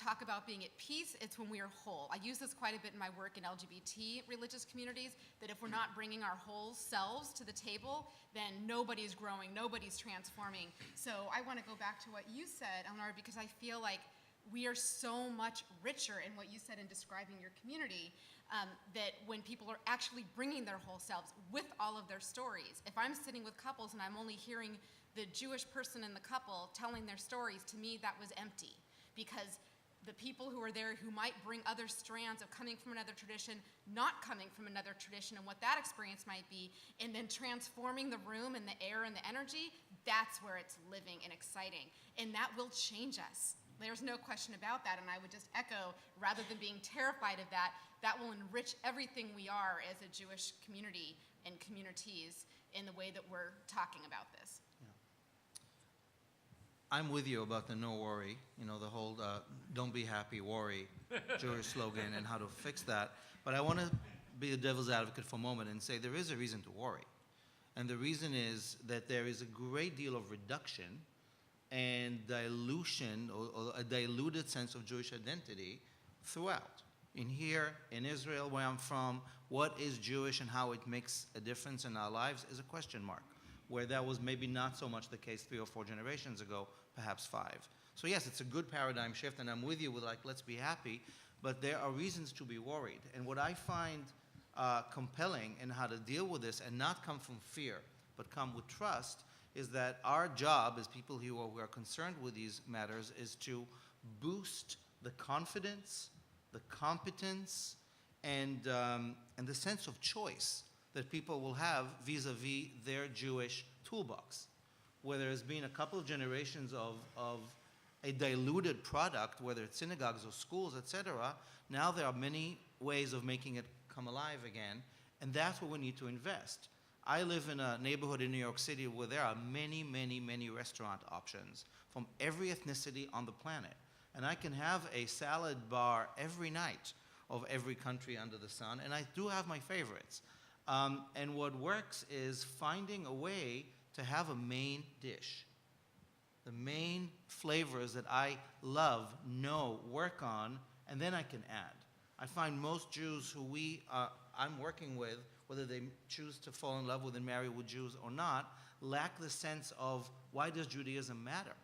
talk about being at peace, it's when we are whole. I use this quite a bit in my work in LGBT religious communities, that if we're not bringing our whole selves to the table, then nobody's growing, nobody's transforming. So I want to go back to what you said, Eleanor, because I feel like we are so much richer in what you said in describing your community, that when people are actually bringing their whole selves with all of their stories. If I'm sitting with couples and I'm only hearing the Jewish person in the couple telling their stories, to me that was empty, because the people who are there who might bring other strands of coming from another tradition, not coming from another tradition, and what that experience might be, and then transforming the room and the air and the energy, that's where it's living and exciting. And that will change us. There's no question about that, and I would just echo, rather than being terrified of that, that will enrich everything we are as a Jewish community and communities in the way that we're talking about this. Yeah. I'm with you about the no worry, the whole don't be happy, worry Jewish slogan and how to fix that. But I want to be the devil's advocate for a moment and say there is a reason to worry. And the reason is that there is a great deal of reduction and dilution or a diluted sense of Jewish identity throughout. In here, in Israel, where I'm from, what is Jewish and how it makes a difference in our lives is a question mark, where that was maybe not so much the case 3 or 4 generations ago, perhaps 5. So yes, it's a good paradigm shift, and I'm with you with let's be happy, but there are reasons to be worried. And what I find compelling in how to deal with this and not come from fear, but come with trust, is that our job as people who are concerned with these matters is to boost the confidence, the competence, and the sense of choice that people will have vis-a-vis their Jewish toolbox. Where there has been a couple of generations of a diluted product, whether it's synagogues or schools, etc., now there are many ways of making it come alive again, and that's where we need to invest. I live in a neighborhood in New York City where there are many, many, many restaurant options from every ethnicity on the planet. And I can have a salad bar every night of every country under the sun, and I do have my favorites. And what works is finding a way to have a main dish. The main flavors that I love, know, work on, and then I can add. I find most Jews who I'm working with, whether they choose to fall in love with and marry with Jews or not, lack the sense of why does Judaism matter?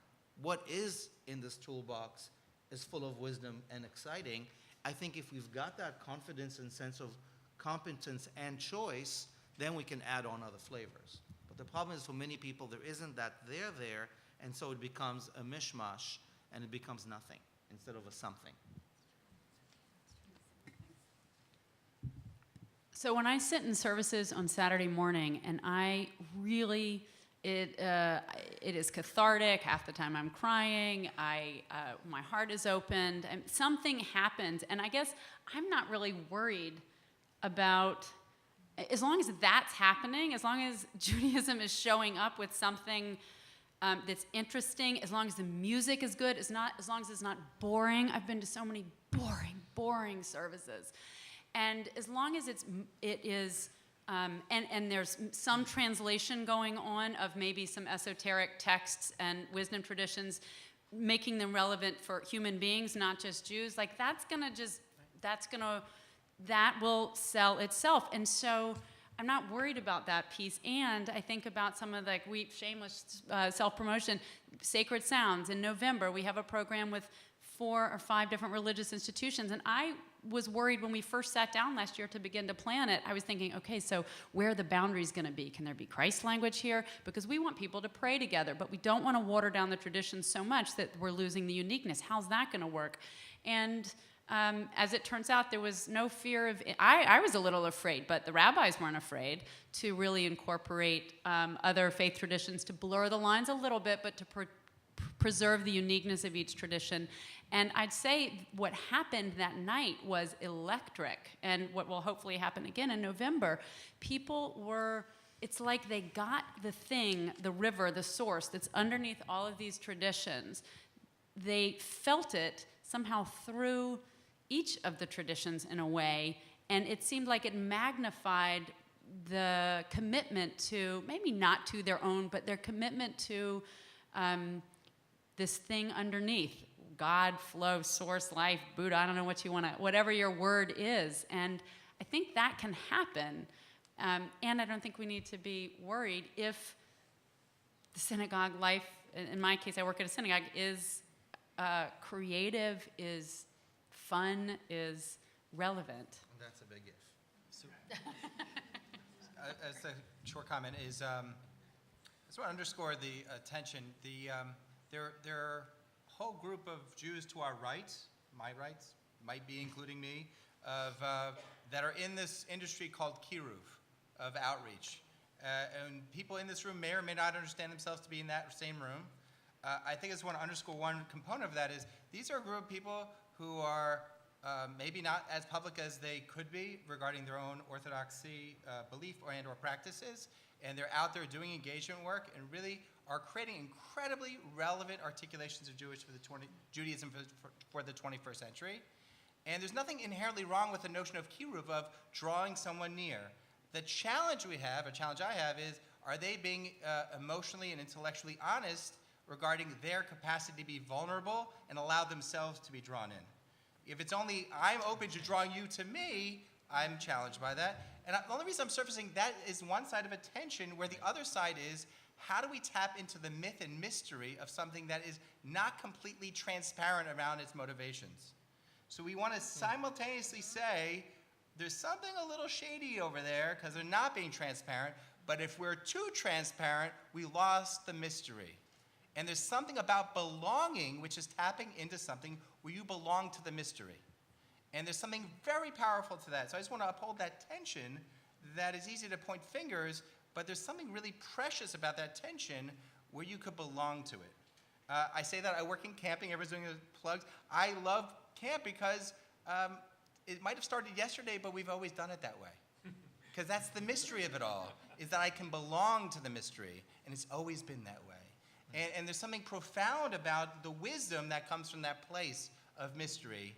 What is in this toolbox is full of wisdom and exciting. I think if we've got that confidence and sense of competence and choice, then we can add on other flavors. But the problem is for many people, there isn't that there, and so it becomes a mishmash, and it becomes nothing instead of a something. So when I sit in services on Saturday morning, and I really, it is cathartic. Half the time I'm crying. My heart is opened, and something happens. And I guess I'm not really worried about, as long as that's happening, as long as Judaism is showing up with something that's interesting, as long as the music is good, as long as it's not boring. I've been to so many boring services. And as long as it is, and there's some translation going on of maybe some esoteric texts and wisdom traditions, making them relevant for human beings, not just Jews, that will sell itself. And so I'm not worried about that piece. And I think about some of shameless self-promotion, Sacred Sounds. In November, we have a program with 4 or 5 different religious institutions. And I was worried when we first sat down last year to begin to plan it. I was thinking, okay, so where are the boundaries going to be? Can there be Christ language here? Because we want people to pray together, but we don't want to water down the traditions so much that we're losing the uniqueness. How's that going to work? And as it turns out, there was no fear of, I was a little afraid, but the rabbis weren't afraid to really incorporate other faith traditions, to blur the lines a little bit, but to preserve the uniqueness of each tradition. And I'd say what happened that night was electric, and what will hopefully happen again in November. People were, it's like they got the thing, the river, the source that's underneath all of these traditions. They felt it somehow through each of the traditions in a way, and it seemed like it magnified the commitment to, maybe not to their own, but their commitment to this thing underneath, God, flow, source, life, Buddha, I don't know what you want to, whatever your word is. And I think that can happen. And I don't think we need to be worried if the synagogue life, in my case, I work at a synagogue, is creative, is fun, is relevant. That's a big if. So, as a short comment is, I just want to underscore the tension. There are a whole group of Jews to our right, my right, might be including me, that are in this industry called Kiruv, of outreach. And people in this room may or may not understand themselves to be in that same room. I think I just want to underscore one component of that is these are a group of people who are maybe not as public as they could be regarding their own orthodoxy belief or practices, and they're out there doing engagement work and really are creating incredibly relevant articulations of Judaism for the 21st century. And there's nothing inherently wrong with the notion of kiruv, of drawing someone near. The challenge we have, a challenge I have, is are they being emotionally and intellectually honest regarding their capacity to be vulnerable and allow themselves to be drawn in? If it's only, I'm open to drawing you to me, I'm challenged by that. And the only reason I'm surfacing that is one side of a tension, where the other side is, how do we tap into the myth and mystery of something that is not completely transparent around its motivations? So we want to simultaneously say, there's something a little shady over there because they're not being transparent, but if we're too transparent, we lost the mystery. And there's something about belonging, which is tapping into something where you belong to the mystery. And there's something very powerful to that. So I just want to uphold that tension that is easy to point fingers, but there's something really precious about that tension where you could belong to it. I say that I work in camping, everyone's doing the plugs. I love camp because it might have started yesterday, but we've always done it that way. Because that's the mystery of it all, is that I can belong to the mystery, and it's always been that way. And there's something profound about the wisdom that comes from that place of mystery,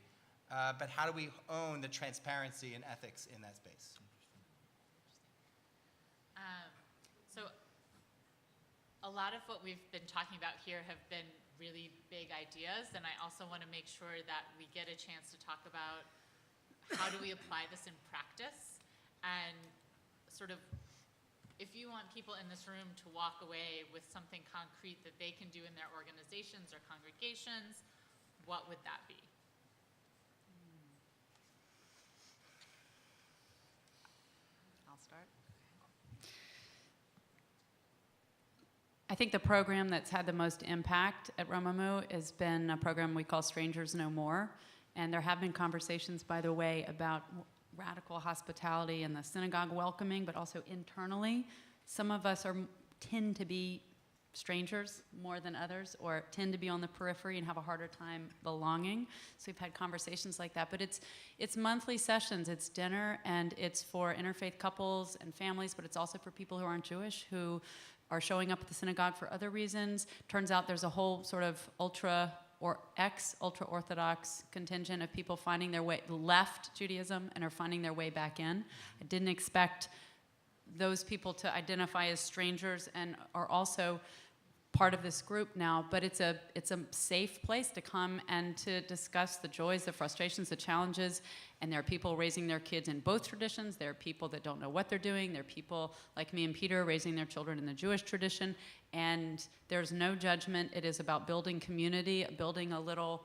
but how do we own the transparency and ethics in that space? So a lot of what we've been talking about here have been really big ideas, and I also want to make sure that we get a chance to talk about how do we apply this in practice, and sort of if you want people in this room to walk away with something concrete that they can do in their organizations or congregations, what would that be? I'll start. I think the program that's had the most impact at Romemu has been a program we call Strangers No More. And there have been conversations, by the way, about radical hospitality and the synagogue welcoming, but also internally. Some of us tend to be strangers more than others, or tend to be on the periphery and have a harder time belonging. So we've had conversations like that. But it's monthly sessions, it's dinner, and it's for interfaith couples and families, but it's also for people who aren't Jewish, who are showing up at the synagogue for other reasons. Turns out there's a whole sort of ultra-Orthodox contingent of people finding their way, left Judaism and are finding their way back in. I didn't expect those people to identify as strangers and are also part of this group now, but it's a safe place to come and to discuss the joys, the frustrations, the challenges, and there are people raising their kids in both traditions. There are people that don't know what they're doing. There are people like me and Peter raising their children in the Jewish tradition, and there's no judgment. It is about building community, building a little,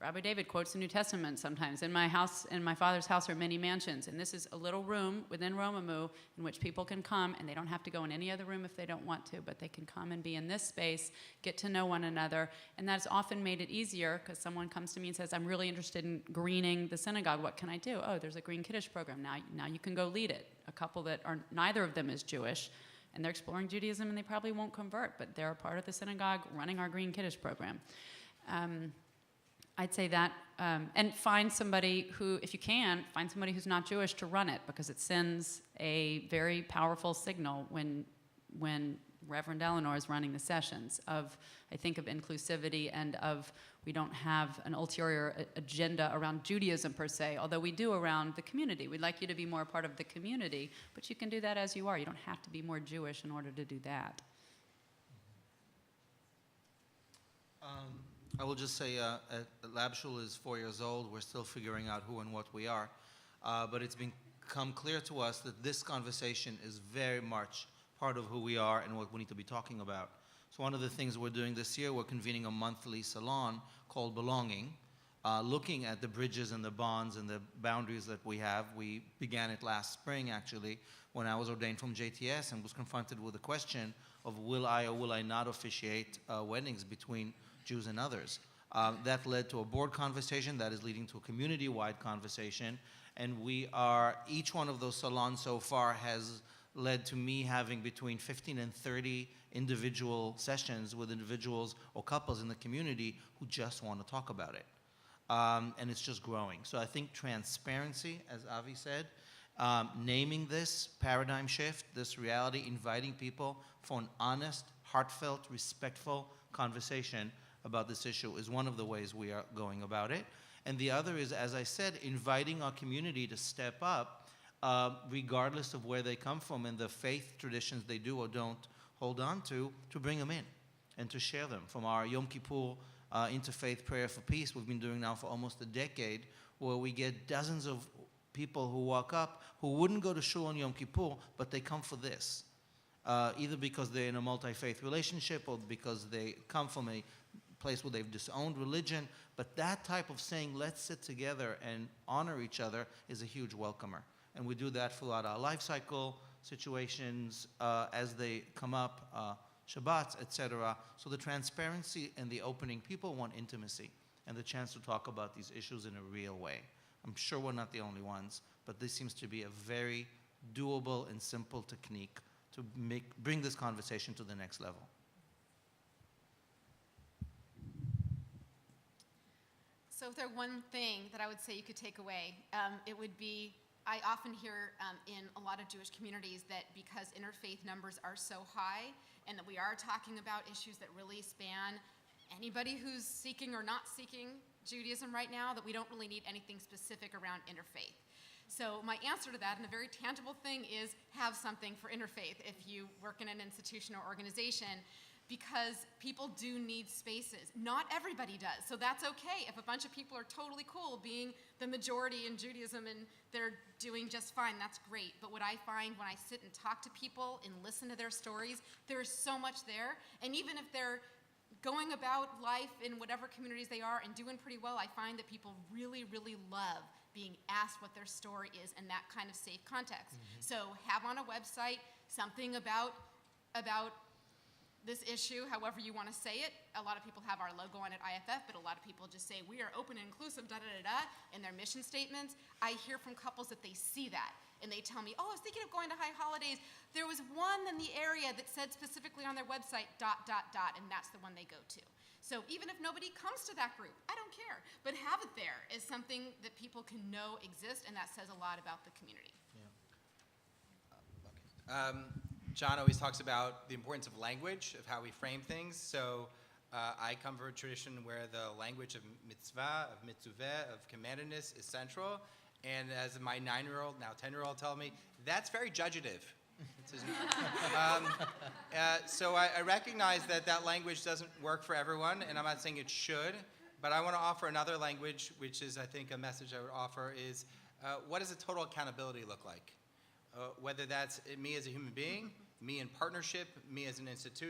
Rabbi David quotes the New Testament sometimes. In my house, in my Father's house are many mansions, and this is a little room within Romemu in which people can come, and they don't have to go in any other room if they don't want to, but they can come and be in this space, get to know one another, and that's often made it easier because someone comes to me and says, I'm really interested in greening the synagogue. What can I do? Oh, there's a Green Kiddush program. Now you can go lead it. A couple that are, neither of them is Jewish, and they're exploring Judaism, and they probably won't convert, but they're a part of the synagogue running our Green Kiddush program. I'd say that, and find somebody who, if you can, find somebody who's not Jewish to run it, because it sends a very powerful signal when Reverend Eleanor is running the sessions of, I think, of inclusivity and of, we don't have an ulterior agenda around Judaism per se, although we do around the community. We'd like you to be more a part of the community, but you can do that as you are. You don't have to be more Jewish in order to do that. I will just say, Lab Shul is 4 years old. We're still figuring out who and what we are. But it's become clear to us that this conversation is very much part of who we are and what we need to be talking about. So one of the things we're doing this year, we're convening a monthly salon called Belonging, looking at the bridges and the bonds and the boundaries that we have. We began it last spring, actually, when I was ordained from JTS and was confronted with the question of will I or will I not officiate weddings between Jews and others. That led to a board conversation that is leading to a community-wide conversation, and each one of those salons so far has led to me having between 15 and 30 individual sessions with individuals or couples in the community who just want to talk about it. And it's just growing. So I think transparency, as Avi said, naming this paradigm shift, this reality, inviting people for an honest, heartfelt, respectful conversation about this issue is one of the ways we are going about it. And the other is, as I said, inviting our community to step up, regardless of where they come from and the faith traditions they do or don't hold on to bring them in and to share them. From our Yom Kippur Interfaith Prayer for Peace we've been doing now for almost a decade, where we get dozens of people who walk up who wouldn't go to shul on Yom Kippur, but they come for this. Either because they're in a multi-faith relationship or because they come from a place where they've disowned religion. But that type of saying, let's sit together and honor each other, is a huge welcomer. And we do that throughout our life cycle situations as they come up, Shabbats, etc. So the transparency and the opening, people want intimacy and the chance to talk about these issues in a real way. I'm sure we're not the only ones, but this seems to be a very doable and simple technique to bring this conversation to the next level. So if there's one thing that I would say you could take away, it would be, I often hear in a lot of Jewish communities that because interfaith numbers are so high and that we are talking about issues that really span anybody who's seeking or not seeking Judaism right now, that we don't really need anything specific around interfaith. So my answer to that, and a very tangible thing, is have something for interfaith if you work in an institution or organization, because people do need spaces. Not everybody does, so that's okay. If a bunch of people are totally cool being the majority in Judaism and they're doing just fine, that's great. But what I find when I sit and talk to people and listen to their stories, there's so much there. And even if they're going about life in whatever communities they are and doing pretty well, I find that people really, really love being asked what their story is in that kind of safe context. So have on a website something about this issue, however you want to say it. A lot of people have our logo on at IFF, but a lot of people just say, we are open and inclusive, da-da-da-da, in their mission statements. I hear from couples that they see that, and they tell me, oh, I was thinking of going to High Holidays. There was one in the area that said specifically on their website, ... and that's the one they go to. So even if nobody comes to that group, I don't care. But have it there as something that people can know exists, and that says a lot about the community. John always talks about the importance of language, of how we frame things. So I come from a tradition where the language of mitzvah, of mitzuveh, of commandedness is central. And as my 9-year-old, now 10-year-old tell me, that's very judgative. So I recognize that language doesn't work for everyone, and I'm not saying it should, but I want to offer another language, which is, I think, a message I would offer is, what does a total accountability look like? Whether that's me as a human being, me in partnership, me as an institution,